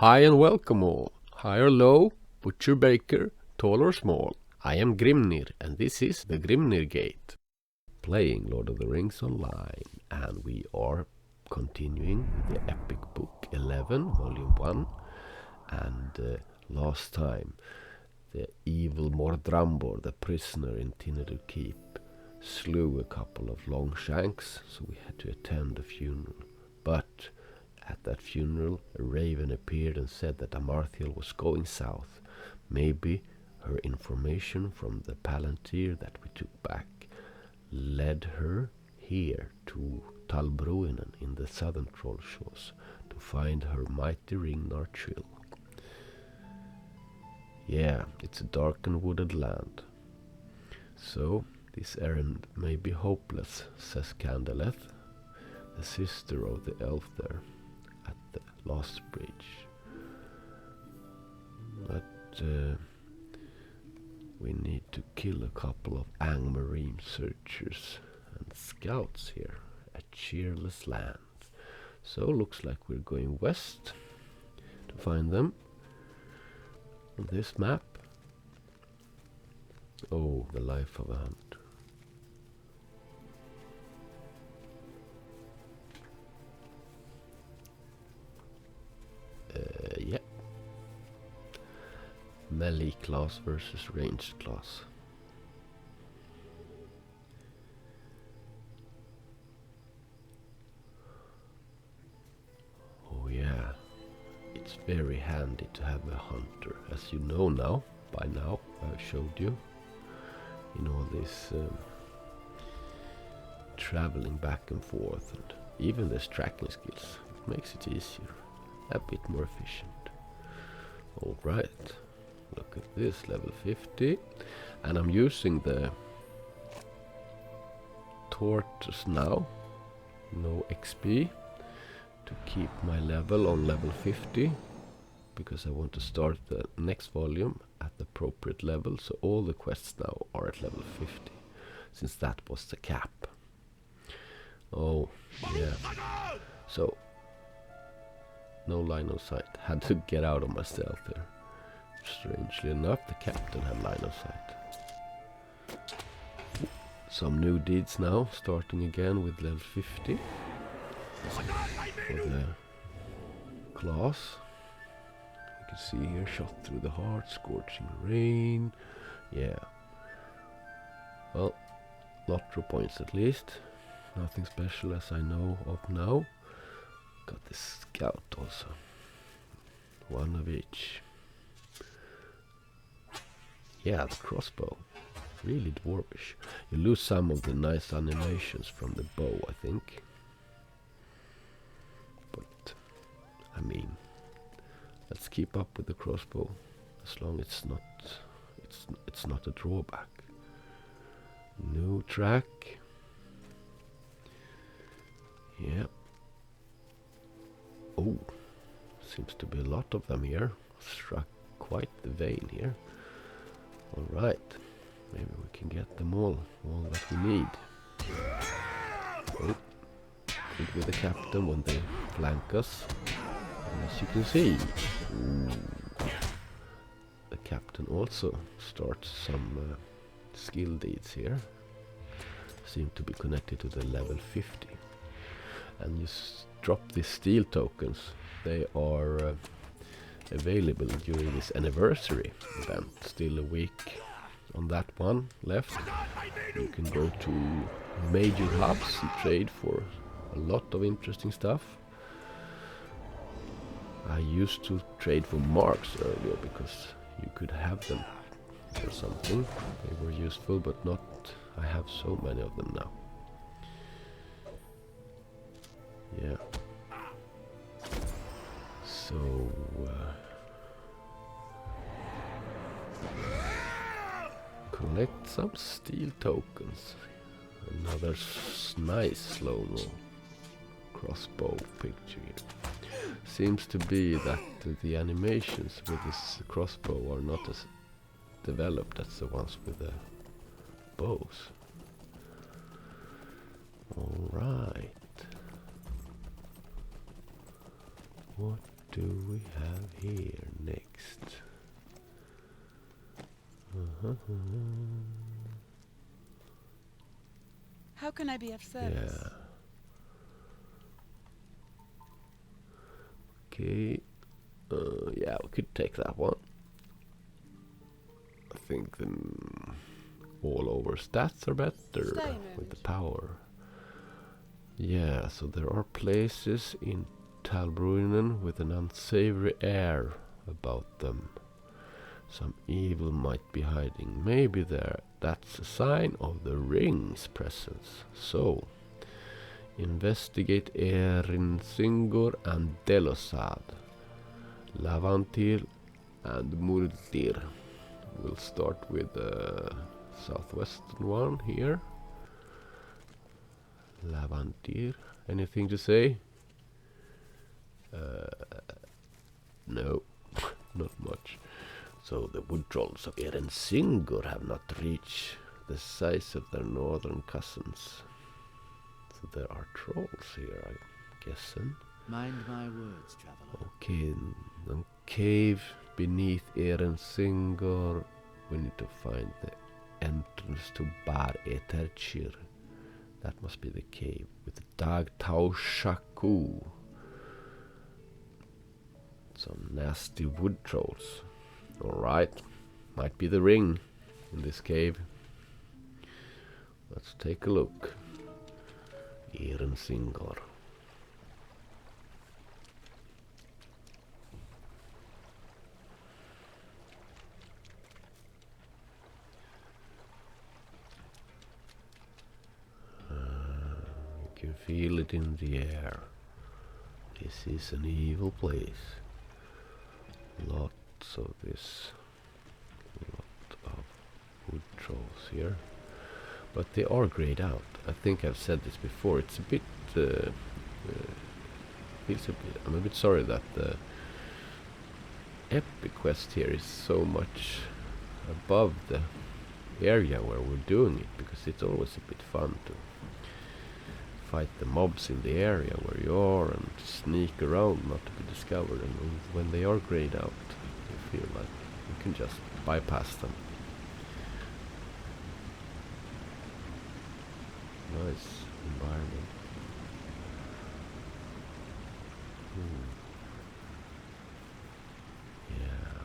Hi and welcome all, high or low, butcher baker, tall or small. I am Grimnir and this is the Grimnir Gate. Playing Lord of the Rings online, and we are continuing with the epic book 11, volume 1. And last time the evil Mordrambor, the prisoner in Tinnudir keep, slew a couple of longshanks, so we had to attend a funeral. But at that funeral, a raven appeared and said that Amarthiel was going south. Maybe her information from the palantir that we took back led her here to Tal Bruinen in the southern Trollshaws to find her mighty Ringnar chill. Yeah, it's a dark and wooded land. So this errand may be hopeless, says Candeleth, the sister of the elf there at the last bridge. But we need to kill a couple of Angmarine searchers and scouts here at Cheerless Lands. So looks like we're going west to find them on this map. Oh, the life of a hunt. Yeah. Melee class versus ranged class. Oh yeah, it's very handy to have a hunter, as you know now, by now, I've showed you in all this traveling back and forth, and even this tracking skills. It makes it easier, a bit more efficient. Alright, look at this, level 50, and I'm using the tortoise now, no XP, to keep my level on level 50, because I want to start the next volume at the appropriate level, so all the quests now are at level 50, since that was the cap. Oh, yeah, so no line of sight, had to get out of myself there. Strangely enough, the captain had line of sight. Some new deeds now, starting again with level 50 for the class. You can see here, shot through the heart, scorching rain. Yeah, well, lottery points at least, nothing special as I know of now. Got this scout also, one of each. Yeah, the crossbow, really dwarvish. You lose some of the nice animations from the bow, I think. But, I mean, let's keep up with the crossbow, as long as it's not a drawback. New track. Yeah. Oh, seems to be a lot of them here. Struck quite the vein here. Alright, maybe we can get them all that we need. Oh, good with the captain when they flank us. And as you can see, the captain also starts some skill deeds here. Seem to be connected to the level 50. And you drop these steel tokens. They are available during this anniversary event. Still a week on that one left. You can go to major hubs and trade for a lot of interesting stuff. I used to trade for marks earlier because you could have them for something. They were useful, but not. I have so many of them now. Yeah. So collect some steel tokens. Another nice slow-mo crossbow picture here. Seems to be that the animations with this crossbow are not as developed as the ones with the bows. Alright. What do we have here next? How can I be of service? Yeah. Okay. Yeah, we could take that one. I think the all over stats are better with the power. Yeah, so there are places in Tal Bruinen with an unsavory air about them. Some evil might be hiding. Maybe that's a sign of the ring's presence. So, investigate Erinsingur and Delosad, Lavantil and Murdir. We'll start with the southwestern one here. Lavantir. Anything to say? No, not much. So the wood trolls of Erinsingur have not reached the size of their northern cousins. So there are trolls here, I'm guessing. Mind my words, traveler. Okay, the cave beneath Erinsingur. We need to find the entrance to Bar Eterchir. That must be the cave with Dag Taushaku. Some nasty wood trolls. Alright, might be the ring in this cave. Let's take a look. Erinsingur. You can feel it in the air. This is an evil place. Lots of this. Lot of wood trolls here. But they are grayed out. I think I've said this before. It's a bit... feels a bit... I'm a bit sorry that the epic quest here is so much above the area where we're doing it, because it's always a bit fun to fight the mobs in the area where you are and sneak around not to be discovered, and when they are grayed out you feel like you can just bypass them. Nice environment. Yeah.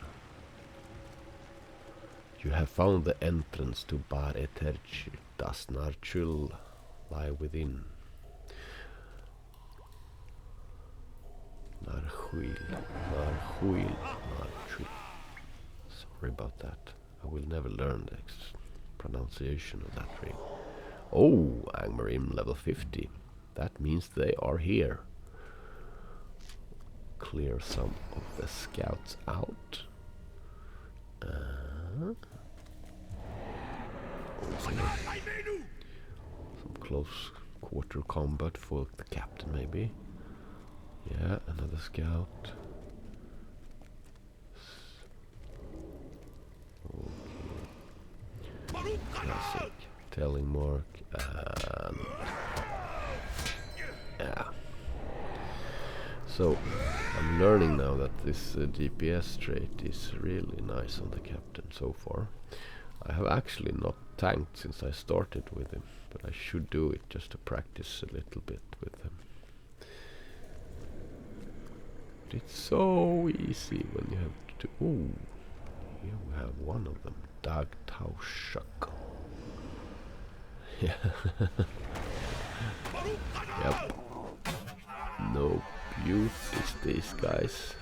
You have found the entrance to Bar Eterchi. Does Narchul lie within? Narchul. Sorry about that. I will never learn the pronunciation of that ring. Oh, Angmarim level 50. That means they are here. Clear some of the scouts out. Some close quarter combat for the captain, maybe. Yeah, another scout. Okay. Classic. Telling mark and yeah. So I'm learning now that this GPS trait is really nice on the captain so far. I have actually not tanked since I started with him, but I should do it just to practice a little bit with him. But it's so easy when you have to... Ooh, here we have one of them. Dag Taushak. Yeah. Yep. No beauties, these guys.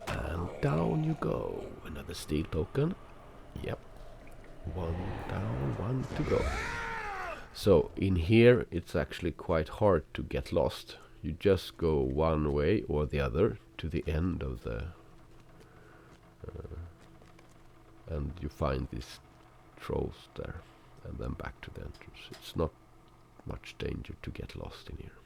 And down you go. Another steel token. Yep. One down, one to go. So in here it's actually quite hard to get lost. You just go one way or the other to the end of the and you find these trolls there and then back to the entrance. It's not much danger to get lost in here.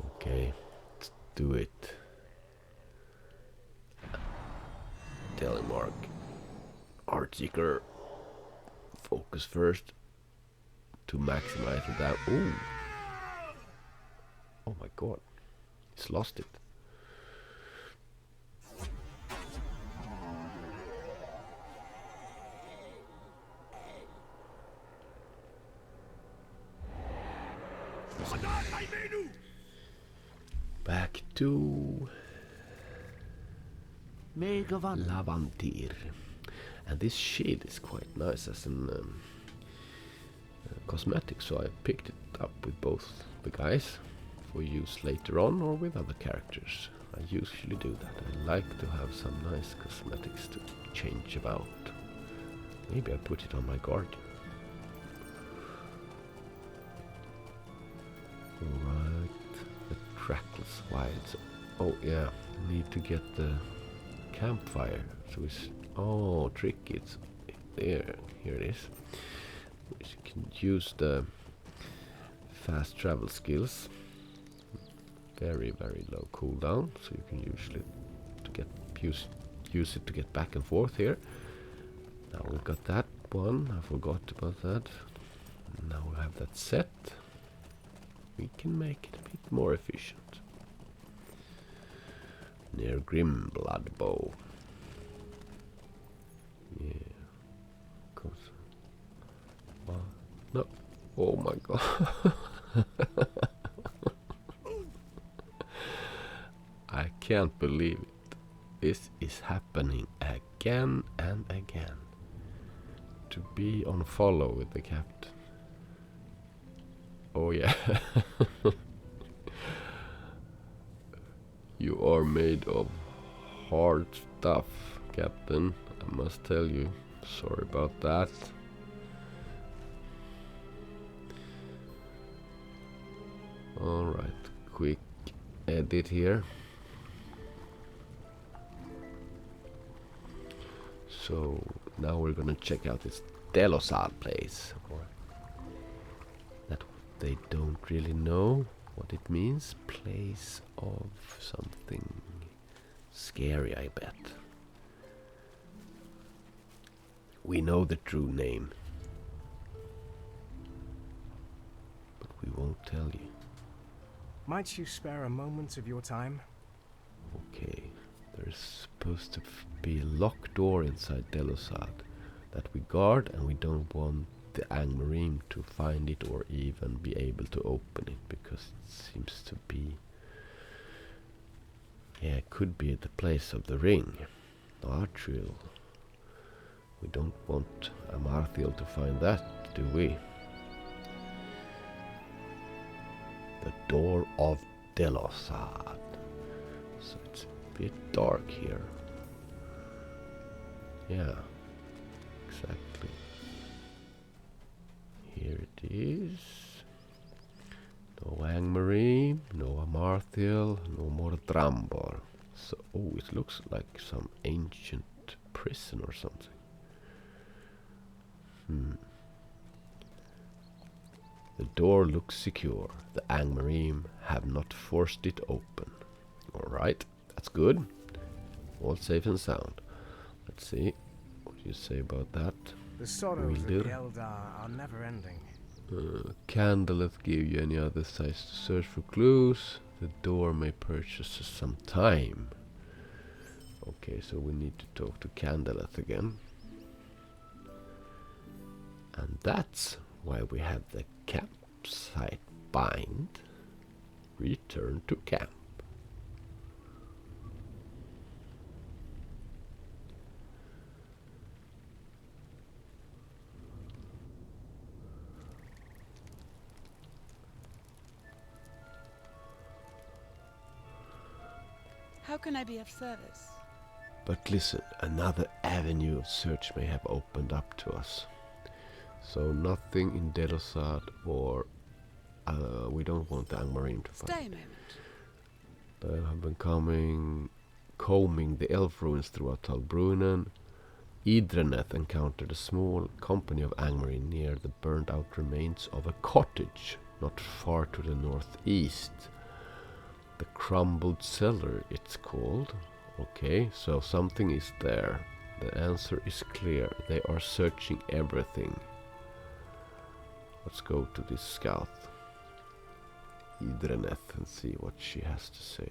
Okay, let's do it. seeker. Focus first to maximize that. Ooh. Oh my god. He's lost it. Back to Lavantir. And this shade is quite nice as an cosmetic, so I picked it up with both the guys for use later on or with other characters. I usually do that. I like to have some nice cosmetics to change about. Maybe I put it on my guardian. Alright, the trackless wilds. Oh yeah, need to get the campfire. So it's trinkets. Here it is. Which you can use the fast travel skills. Very low cooldown, so you can usually use it to get back and forth here. Now we've got that one. I forgot about that. Now we have that set. We can make it a bit more efficient. Near Grim Blood Bow. Yeah. Course. No. Oh my god. I can't believe it. This is happening again and again. To be on follow with the captain. Oh yeah. You are made of hard stuff, Captain. I must tell you. Sorry about that. Alright, quick edit here. So now we're gonna check out this Delosad place. That they don't really know what it means. Place of something scary, I bet. We know the true name, but we won't tell you. Might you spare a moment of your time? Okay, there's supposed to be a locked door inside Delosad that we guard, and we don't want the Angmarine to find it or even be able to open it, because it seems to be, yeah, it could be the place of the ring. Amarthiels. We don't want Amarthiels to find that, do we? The door of Delosad. So it's a bit dark here. Yeah, exactly. Here it is. No Angmarine, no Amarthiel, no more Drambor. So, oh, it looks like some ancient prison or something. The door looks secure. The Angmarine have not forced it open. Alright, that's good. All safe and sound. Let's see what you say about that. The sorrows of the Eldar are never ending. Candleth give you any other size to search for clues. The door may purchase some time. Okay, so we need to talk to Candleth again. And that's why we have the campsite bind. Return to camp. How can I be of service? But listen, another avenue of search may have opened up to us. So nothing in Delosad, or we don't want the Angmarine to find. Stay a moment. I have been combing the elf ruins throughout Tal Bruinen. Idreneth encountered a small company of Angmarine near the burned out remains of a cottage not far to the northeast. The crumbled cellar, it's called. Okay, so something is there. The answer is clear. They are searching everything. Let's go to this scout, Idreneth, and see what she has to say.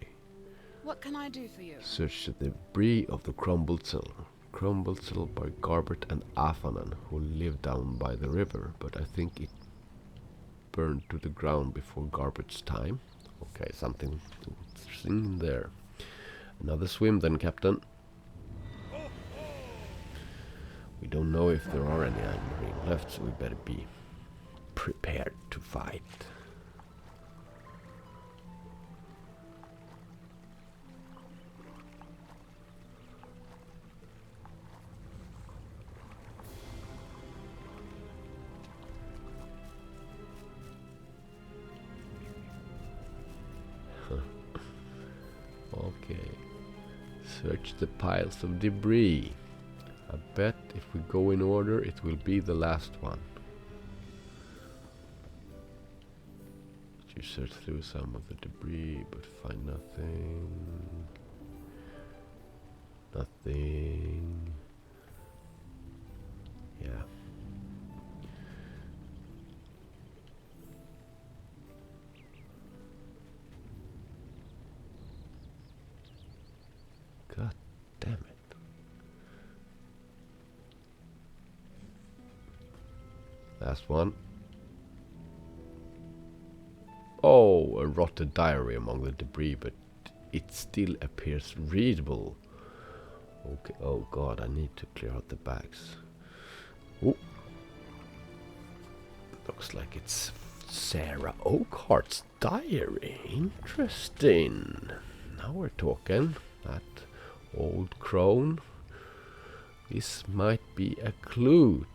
What can I do for you? Search the debris of the crumbled cell. Crumbled cell by Garbert and Afanan, who lived down by the river, but I think it burned to the ground before Garbert's time. Okay, something interesting there. Another swim then, Captain. We don't know if there are any Marine left, so we better be prepared to fight. Okay, search the piles of debris. I bet if we go in order, it will be the last one. You search through some of the debris, but find nothing. Nothing. Yeah. God damn it. Last one. Oh, a rotted diary among the debris, but it still appears readable. Okay, oh god, I need to clear out the bags. Ooh. Looks like it's Sarah Oakhart's diary. Interesting. Now we're talking. That old crone. This might be a clue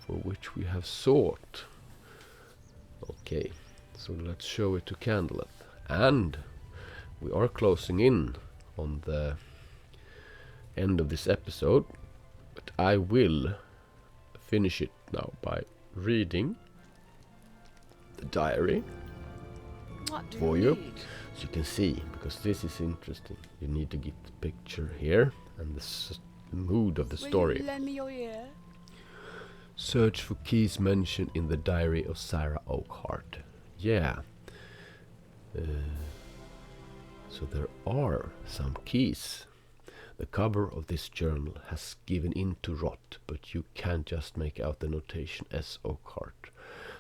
for which we have sought. Okay, so let's show it to Candleth. And we are closing in on the end of this episode, but I will finish it now by reading the diary What do for you you, need? so you can see, because this is interesting. You need to get the picture here and the mood of the Will story. you lend me your ear? Search for keys mentioned in the diary of Sarah Oakhart. Yeah. So there are some keys. The cover of this journal has given in to rot, but you can just make out the notation S. Oakhart.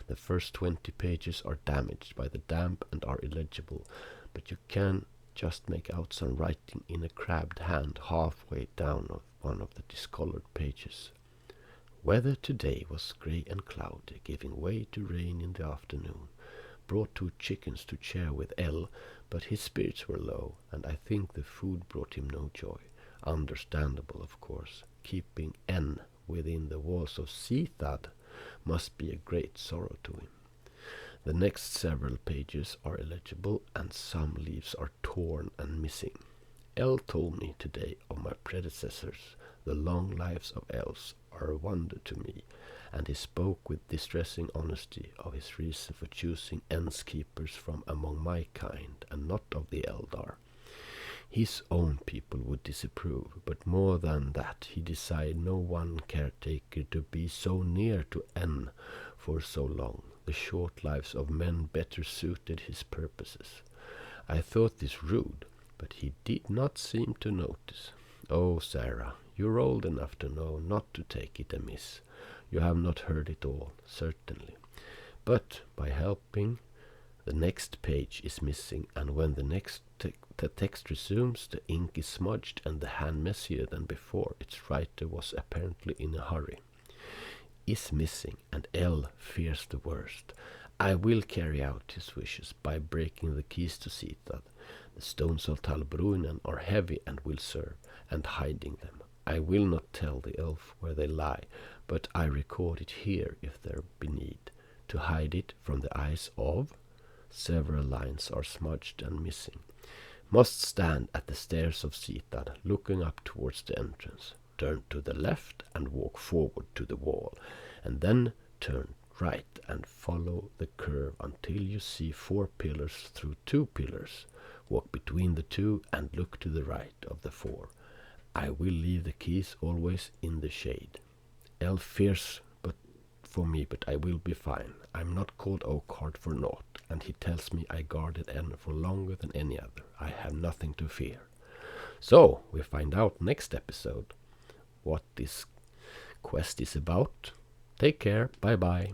The first 20 pages are damaged by the damp and are illegible, but you can just make out some writing in a crabbed hand halfway down of one of the discolored pages. Weather today was grey and cloudy, giving way to rain in the afternoon. Brought 2 chickens to share with L, but his spirits were low, and I think the food brought him no joy. Understandable, of course. Keeping N within the walls of Sithad must be a great sorrow to him. The next several pages are illegible, and some leaves are torn and missing. L told me today of my predecessors. The long lives of elves are a wonder to me, and he spoke with distressing honesty of his reason for choosing N's keepers from among my kind, and not of the Eldar. His own people would disapprove, but more than that, he desired no one caretaker to be so near to N for so long. The short lives of men better suited his purposes. I thought this rude, but he did not seem to notice. Oh, Sarah, you're old enough to know not to take it amiss. You have not heard it all, certainly. But by helping, the next page is missing, and when the next the text resumes, the ink is smudged and the hand messier than before. Its writer was apparently in a hurry. Is missing, and L fears the worst. I will carry out his wishes by breaking the keys to Sithad. The stones of Tal Bruinen are heavy and will serve, and hiding them. I will not tell the elf where they lie, but I record it here if there be need. To hide it from the eyes of... Several lines are smudged and missing. Must stand at the stairs of Sithad, looking up towards the entrance. Turn to the left and walk forward to the wall, and then turn right and follow the curve until you see 4 pillars through 2 pillars. Walk between the 2 and look to the right of the 4. I will leave the keys always in the shade. Elf fears for me, but I will be fine. I'm not called Oakheart for naught, and he tells me I guarded N for longer than any other. I have nothing to fear. So, we find out next episode what this quest is about. Take care, bye bye.